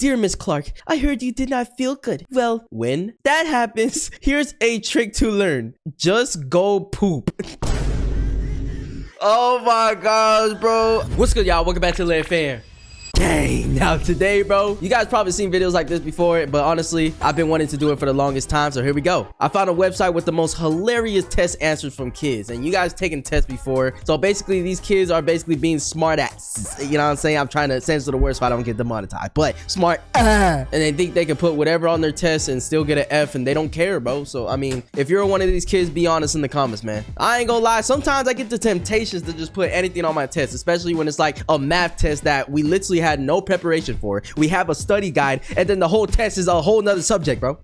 Dear Miss Clark, I heard you did not feel good. Well, when that happens, here's a trick to learn. Just go poop. Oh my gosh, bro. What's good, y'all? Welcome back to Live Fair. Dang, now today, bro, you guys probably seen videos like this before, but honestly, I've been wanting to do it for the longest time, so here we go. I found a website with the most hilarious test answers from kids, and you guys taken tests before, so basically these kids are basically being smart asses. You know what I'm saying? I'm trying to censor the words so I don't get demonetized, but smart and they think they can put whatever on their test and still get an F, and they don't care, bro. So I mean, if you're one of these kids, be honest in the comments, man. I ain't gonna lie, sometimes I get the temptations to just put anything on my test, especially when it's like a math test that we literally had no preparation for. We have a study guide, and then the whole test is a whole nother subject, bro.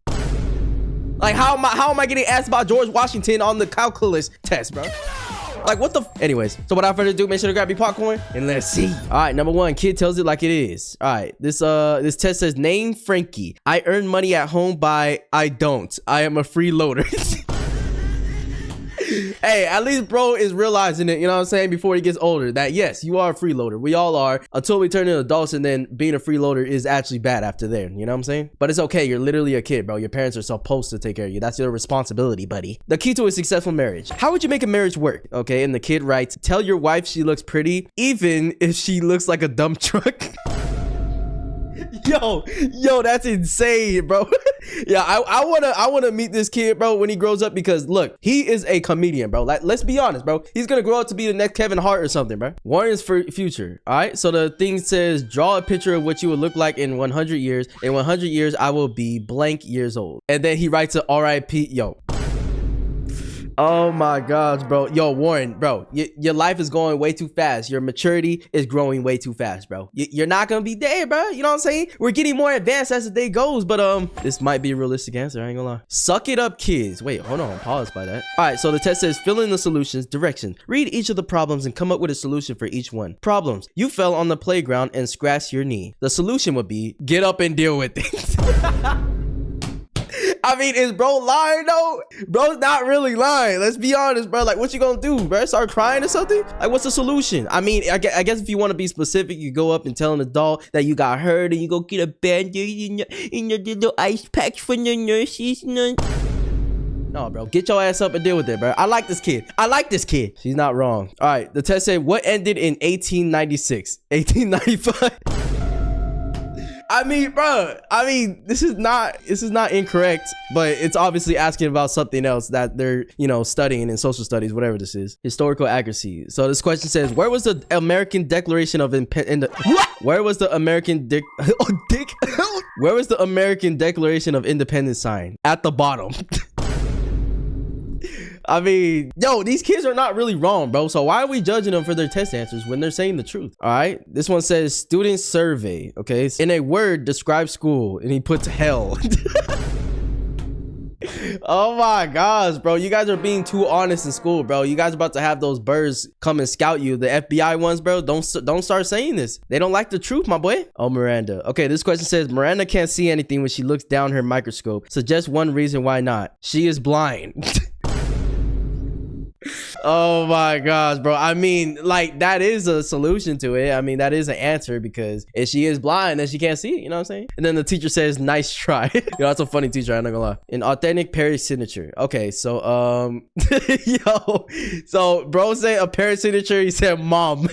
Like, how am I getting asked about George Washington on the calculus test, bro? Like, what the anyways, so without further ado, make sure to grab your popcorn and let's see. All right, number one, kid tells it like it is. All right, this test says, name Frankie. I earn money at home by I don't. I am a freeloader. Hey, at least bro is realizing it, you know what I'm saying, before he gets older, that yes, you are a freeloader. We all are, until we turn into adults, and then being a freeloader is actually bad after there, you know what I'm saying? But it's okay, you're literally a kid, bro. Your parents are supposed to take care of you. That's your responsibility, buddy. The key to a successful marriage. How would you make a marriage work? Okay, and the kid writes, tell your wife she looks pretty, even if she looks like a dump truck. Yo, that's insane, bro. Yeah, I wanna meet this kid, bro, when he grows up, because look, he is a comedian, bro. Like, let's be honest, bro. He's gonna grow up to be the next Kevin Hart or something, bro. Warren's for future. All right, so the thing says, draw a picture of what you would look like in 100 years. In 100 years, I will be blank years old. And then he writes a R.I.P. Yo. Oh my gosh, bro. Yo, Warren, bro, your life is going way too fast. Your maturity is growing way too fast, bro. You're not gonna be there, bro. You know what I'm saying? We're getting more advanced as the day goes, but this might be a realistic answer. I ain't gonna lie. Suck it up, kids. Wait, hold on. Pause by that. All right, so the test says, fill in the solutions. Direction. Read each of the problems and come up with a solution for each one. Problems. You fell on the playground and scratched your knee. The solution would be, get up and deal with it. I mean, is bro lying though? Bro's not really lying. Let's be honest, bro. Like, what you gonna do, bro? Start crying or something? Like, what's the solution? I mean, I guess if you want to be specific, you go up and tell an adult that you got hurt, and you go get a band-aid in your little ice packs from the nurses. No, bro, get your ass up and deal with it, bro. I like this kid. I like this kid. She's not wrong. All right, the test said, what ended in 1896? 1895. I mean, bro, this is not incorrect, but it's obviously asking about something else that they're, you know, studying in social studies, whatever this is. Historical accuracy. So this question says, where was the American Declaration of Independence? Where was the American Where was the American Declaration of Independence sign? At the bottom. I mean, yo, these kids are not really wrong, bro. So why are we judging them for their test answers when they're saying the truth? All right. This one says student survey. Okay. In a word, describe school. And he puts hell. Oh my gosh, bro. You guys are being too honest in school, bro. You guys are about to have those birds come and scout you. The FBI ones, bro. Don't start saying this. They don't like the truth, my boy. Oh, Miranda. Okay, this question says, Miranda can't see anything when she looks down her microscope. Suggest one reason why not. She is blind. Oh my gosh, bro. I mean, like, that is a solution to it. I mean, that is an answer, because if she is blind, then she can't see it, you know what I'm saying? And then the teacher says, nice try. Yo, that's a funny teacher, I'm not gonna lie. An authentic parent signature. Okay, so yo, so bro said a parent signature, he said mom.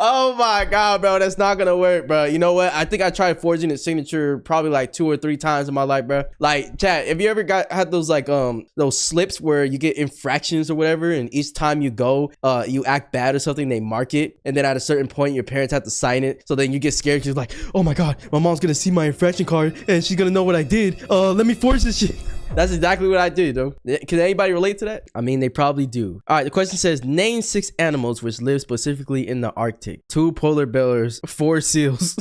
Oh my god, bro, that's not gonna work, bro. You know what? I think I tried forging a signature probably like 2 or 3 times in my life, bro. Like, chat, have you ever had those like those slips where you get infractions or whatever, and each time you go you act bad or something, they mark it, and then at a certain point your parents have to sign it, so then you get scared. You're like, oh my god, my mom's gonna see my infraction card and she's gonna know what I did. Let me forge this shit. That's exactly what I did, though. Can anybody relate to that? I mean, they probably do. All right, the question says, name 6 animals which live specifically in the Arctic. 2 polar bears, 4 seals.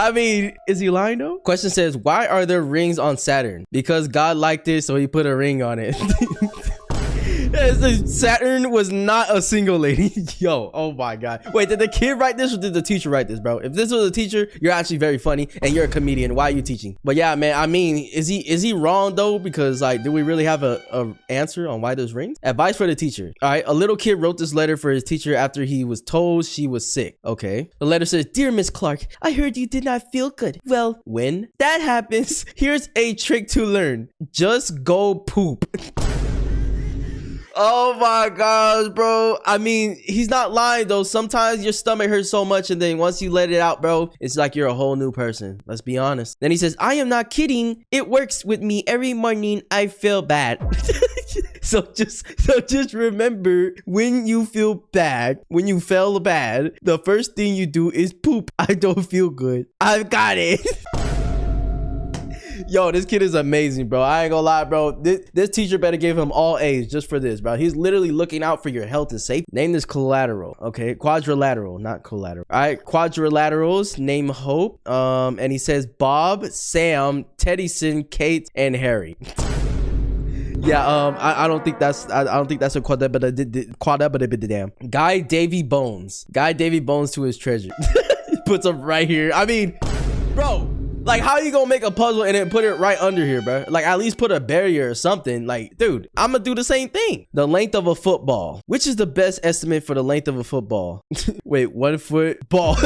I mean, is he lying though? Question says, why are there rings on Saturn? Because God liked it, so he put a ring on it. says Saturn was not a single lady. Yo, oh my god. Wait, did the kid write this or did the teacher write this, bro? If this was a teacher, you're actually very funny and you're a comedian. Why are you teaching? But yeah, man, I mean, is he wrong though? Because like, do we really have a answer on why there's rings? Advice for the teacher. All right, a little kid wrote this letter for his teacher after he was told she was sick. Okay. The letter says, "Dear Miss Clark, I heard you did not feel good. Well, when that happens, here's a trick to learn. Just go poop." Oh my gosh, bro. I mean, he's not lying though. Sometimes your stomach hurts so much and then once you let it out, bro, it's like you're a whole new person. Let's be honest. Then he says, "I am not kidding. It works with me every morning. I feel bad." So just remember, when you feel bad, when you feel bad, the first thing you do is poop. I don't feel good. I've got it. Yo, this kid is amazing, bro. I ain't gonna lie, bro. This teacher better give him all A's just for this, bro. He's literally looking out for your health and safety. Name this collateral. Okay, quadrilateral, not collateral. All right, quadrilaterals. Name Hope. And he says Bob, Sam, Teddyson, Kate, and Harry. Yeah, I don't think that's a quadruple damn. Guy Davy Bones. Guy Davy Bones to his treasure. Puts him right here. I mean, bro. Like, how you gonna make a puzzle and then put it right under here, bro? Like, at least put a barrier or something. Like, dude, I'm gonna do the same thing. The length of a football. Which is the best estimate for the length of a football? Wait, 1 foot ball.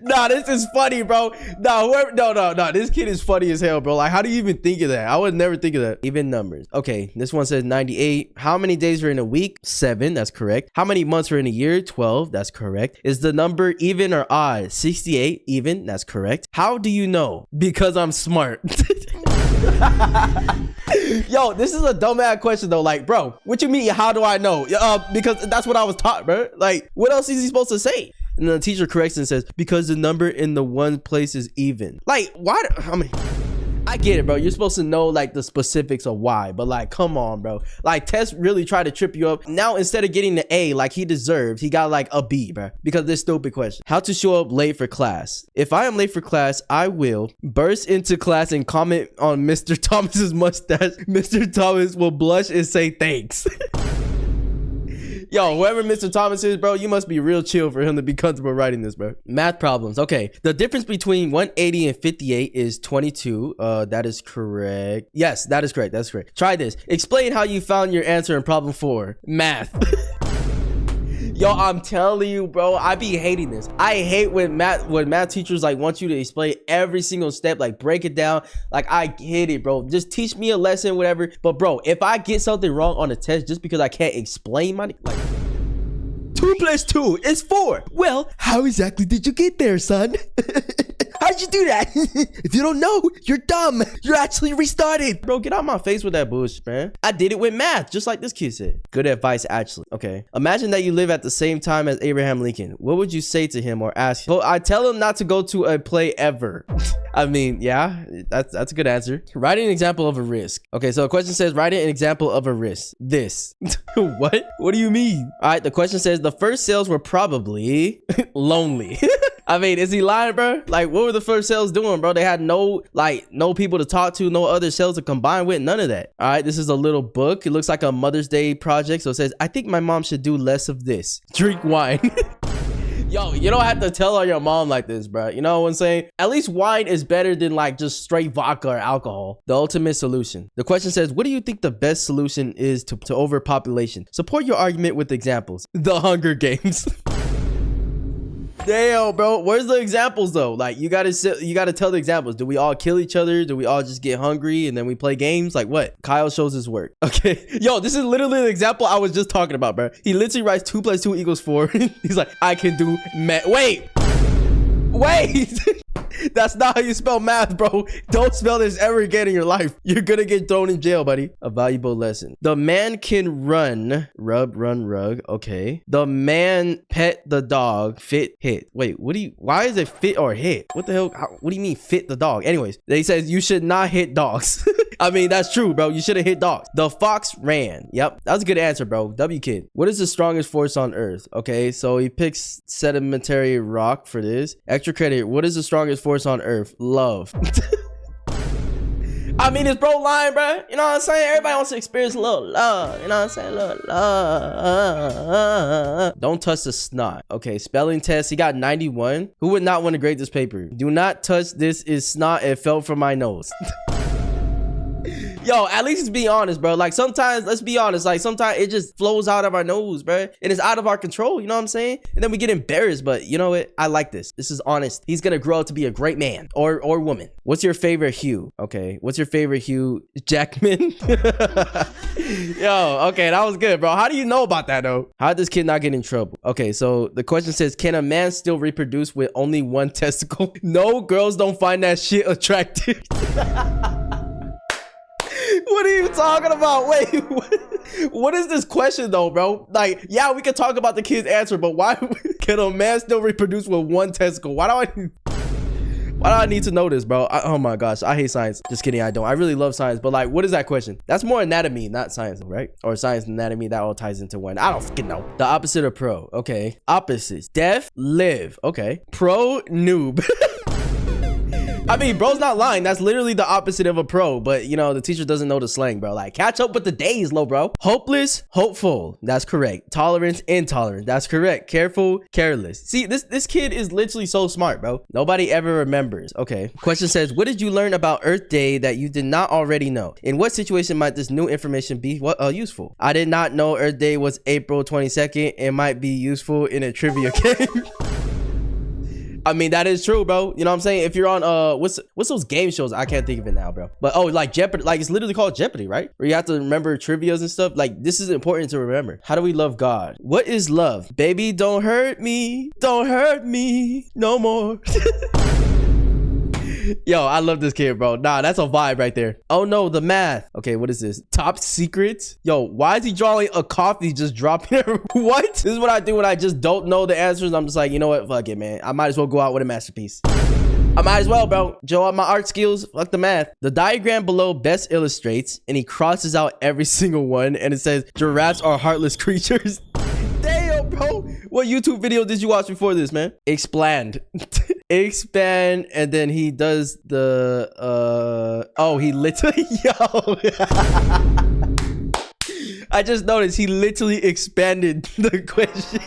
Nah, this is funny, bro. No, this kid is funny as hell, bro. Like, how do you even think of that? I would never think of that. Even numbers. Okay, this one says 98. How many days are in a week? 7. That's correct. How many months are in a year? 12. That's correct. Is the number even or odd? 68. Even. That's correct. How do you know? Because I'm smart. Yo, this is a dumbass question though. Like, bro, what you mean? How do I know? Because that's what I was taught, bro. Like, what else is he supposed to say? And the teacher corrects and says, because the number in the one place is even. Like, why? I mean, I get it, bro. You're supposed to know like the specifics of why, but like, come on, bro. Like, Tess really tried to trip you up. Now, instead of getting the A like he deserves, he got like a B, bro, because of this stupid question. How to show up late for class? If I am late for class, I will burst into class and comment on Mr. Thomas's mustache. Mr. Thomas will blush and say thanks. Yo, whoever Mr. Thomas is, bro, you must be real chill for him to be comfortable writing this, bro. Math problems. Okay. The difference between 180 and 58 is 22. That is correct. Yes, that is correct. That's correct. Try this. Explain how you found your answer in problem 4. Math. Yo, I'm telling you, bro, I be hating this. I hate when math teachers like want you to explain every single step, like break it down. Like, I get it, bro. Just teach me a lesson, whatever. But bro, if I get something wrong on a test just because I can't explain my like 2 + 2 is 4. Well, how exactly did you get there, son? How'd you do that? If you don't know, you're dumb. You're actually restarted. Bro, get out my face with that bullshit, man. I did it with math, just like this kid said. Good advice, actually. Okay. Imagine that you live at the same time as Abraham Lincoln. What would you say to him or ask him? Well, I tell him not to go to a play ever. I mean, yeah, that's a good answer. Write an example of a risk. Okay, so the question says, write an example of a risk. This. What? What do you mean? All right, the question says, the first sales were probably lonely. I mean, is he lying, bro? Like, what were the first sales doing, bro? They had no people to talk to, no other sales to combine with, none of that. All right, this is a little book. It looks like a Mother's Day project. So it says, I think my mom should do less of this. Drink wine. Yo, you don't have to tell on your mom like this, bro. You know what I'm saying? At least wine is better than like just straight vodka or alcohol. The ultimate solution. The question says, what do you think the best solution is to overpopulation? Support your argument with examples. The Hunger Games. Damn, bro. Where's the examples though? Like, you gotta tell the examples. Do we all kill each other? Do we all just get hungry and then we play games? Like, what? Kyle shows his work. Okay. Yo, this is literally the example I was just talking about, bro. He literally writes 2 + 2 = 4. He's like, I can do math. Wait. That's not how you spell math, bro. Don't spell this ever again in your life. You're gonna get thrown in jail, buddy. A valuable lesson. The man can run, run, rug. Okay. The man pet the dog, fit, hit. Wait, why is it fit or hit? What the hell? What do you mean fit the dog? Anyways, they says you should not hit dogs. I mean, that's true, bro. You should have hit dogs. The fox ran. Yep. That's a good answer, bro. W kid. What is the strongest force on earth? Okay. So he picks sedimentary rock for this. Extra credit. What is the strongest force on earth? Love. I mean, it's bro lying, bro. You know what I'm saying? Everybody wants to experience a little love. You know what I'm saying? A little love. Don't touch the snot. Okay, spelling test. He got 91. Who would not want to grade this paper? Do not touch this. Is snot. It fell from my nose. Yo, at least be honest, bro. Like sometimes, let's be honest. Like sometimes it just flows out of our nose, bro. And it's out of our control. You know what I'm saying? And then we get embarrassed. But you know what? I like this. This is honest. He's gonna grow up to be a great man or woman. What's your favorite hue? Okay. What's your favorite hue? Jackman. Yo, okay, that was good, bro. How do you know about that though? How did this kid not get in trouble? Okay, so the question says, can a man still reproduce with only one testicle? No, girls don't find that shit attractive. What are you talking about? Wait, what is this question though, bro? Like, yeah, we can talk about the kid's answer, but why can a man still reproduce with one testicle? Why do I need to know this, bro? Oh my gosh, I hate science. Just kidding, I don't. I really love science, but like, what is that question? That's more anatomy, not science, right? Or science and anatomy, that all ties into one. I don't fucking know. The opposite of pro, okay. Opposites, def, live, okay. Pro, noob. I mean, bro's not lying. That's literally the opposite of a pro, but you know, the teacher doesn't know the slang, bro. Like, catch up with the days, low, bro. Hopeless, hopeful. That's correct. Tolerance, intolerant. That's correct. Careful, careless. See, this kid is literally so smart, bro. Nobody ever remembers. Okay. Question says, what did you learn about Earth Day that you did not already know? In what situation might this new information be useful? I did not know Earth Day was April 22nd. It might be useful in a trivia game. I mean, that is true, bro. You know what I'm saying? If you're on what's those game shows? I can't think of it now, bro. But oh, like Jeopardy, like it's literally called Jeopardy, right? Where you have to remember trivias and stuff. Like, this is important to remember. How do we love God? What is love? Baby, don't hurt me. Don't hurt me no more. Yo, I love this kid, bro. Nah, that's a vibe right there. Oh no, the math. Okay, what is this? Top secrets? Yo, why is he drawing a coffee just dropping it? What? This is what I do when I just don't know the answers. I'm just like, you know what? Fuck it, man. I might as well go out with a masterpiece. I might as well, bro. Joe out my art skills. Fuck the math. The diagram below best illustrates, and he crosses out every single one, and it says giraffes are heartless creatures. Damn, bro. What YouTube video did you watch before this, man? Expand. Expand, and then he does the oh, he literally yo. I just noticed he literally expanded the question.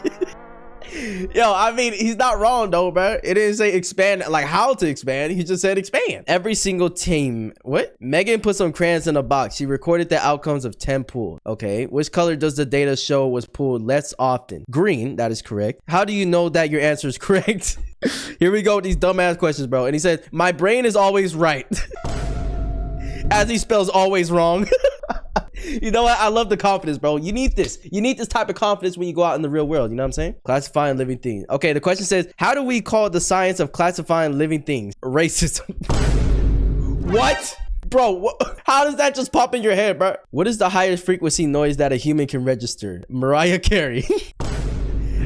Yo, I mean, he's not wrong though, bro. It didn't say expand, like how to expand. He just said expand. Every single team. What? Megan put some crayons in a box. She recorded the outcomes of 10 pulled. Okay. Which color does the data show was pulled less often? Green. That is correct. How do you know that your answer is correct? Here we go with these dumbass questions, bro. And he says, my brain is always right. As he spells always wrong. You know what? I love the confidence, bro. You need this. You need this type of confidence when you go out in the real world. You know what I'm saying? Classifying living things. Okay, the question says, how do we call the science of classifying living things? Racism. What? Bro, how does that just pop in your head, bro? What is the highest frequency noise that a human can register? Mariah Carey.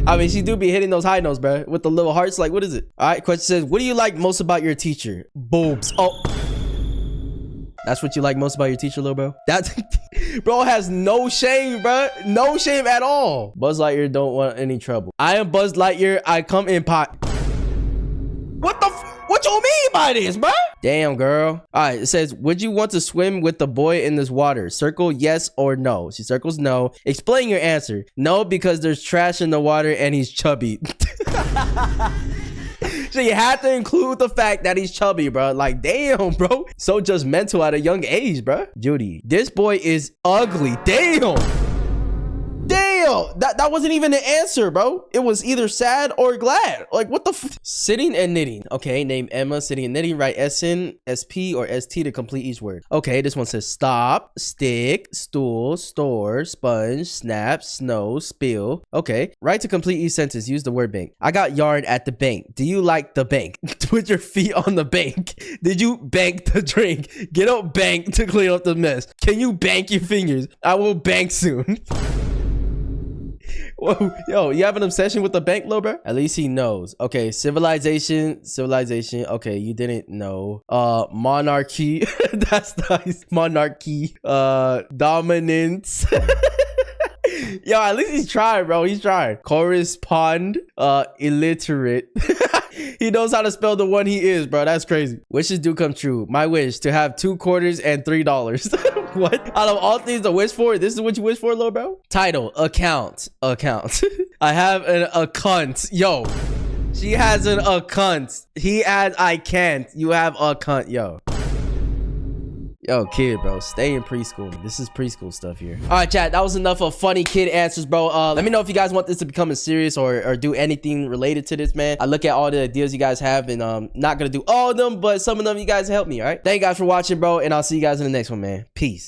I mean, she do be hitting those high notes, bro. With the little hearts. Like, what is it? All right, question says, what do you like most about your teacher? Boobs. Oh. That's what you like most about your teacher, little bro? That's bro has no shame, bro. No shame at all. Buzz Lightyear don't want any trouble. I am Buzz Lightyear. I come in pot. What you mean by this, bro? Damn, girl. All right, it says, would you want to swim with the boy in this water? Circle yes or no. She circles no. Explain your answer. No, because there's trash in the water and he's chubby. So you have to include the fact that he's chubby, bro. Like, damn, bro. So judgmental at a young age, bro. Judy, this boy is ugly. Damn. Damn. That wasn't even the answer, bro. It was either sad or glad. Like, what the f— Sitting and knitting. Okay, name Emma. Sitting and knitting. Write SN, SP, or ST to complete each word. Okay, this one says stop, stick, stool, store, sponge, snap, snow, spill. Okay, write to complete each sentence. Use the word bank. I got yarn at the bank. Do you like the bank? Put your feet on the bank. Did you bank the drink? Get up bank to clean up the mess. Can you bank your fingers? I will bank soon. Whoa, yo, you have an obsession with the bank, little bro? At least he knows. Okay, civilization. Okay, you didn't know. Monarchy. That's nice. Monarchy. Dominance. Yo, at least he's trying, bro. He's trying. Correspond. Illiterate. He knows how to spell the one he is, bro. That's crazy. Wishes do come true. My wish to have 2 quarters and $3. What? Out of all things to wish for, this is what you wish for, little bro? Title, account. I have a cunt. Yo. She has a cunt. He adds I can't. You have a cunt, yo. Yo, kid, bro, stay in preschool. This is preschool stuff here. All right, chat, that was enough of funny kid answers, bro. Let me know if you guys want this to become a series or do anything related to this, man. I look at all the ideas you guys have, and not gonna do all of them, but some of them you guys help me. All right, thank you guys for watching, bro, and I'll see you guys in the next one, man. Peace.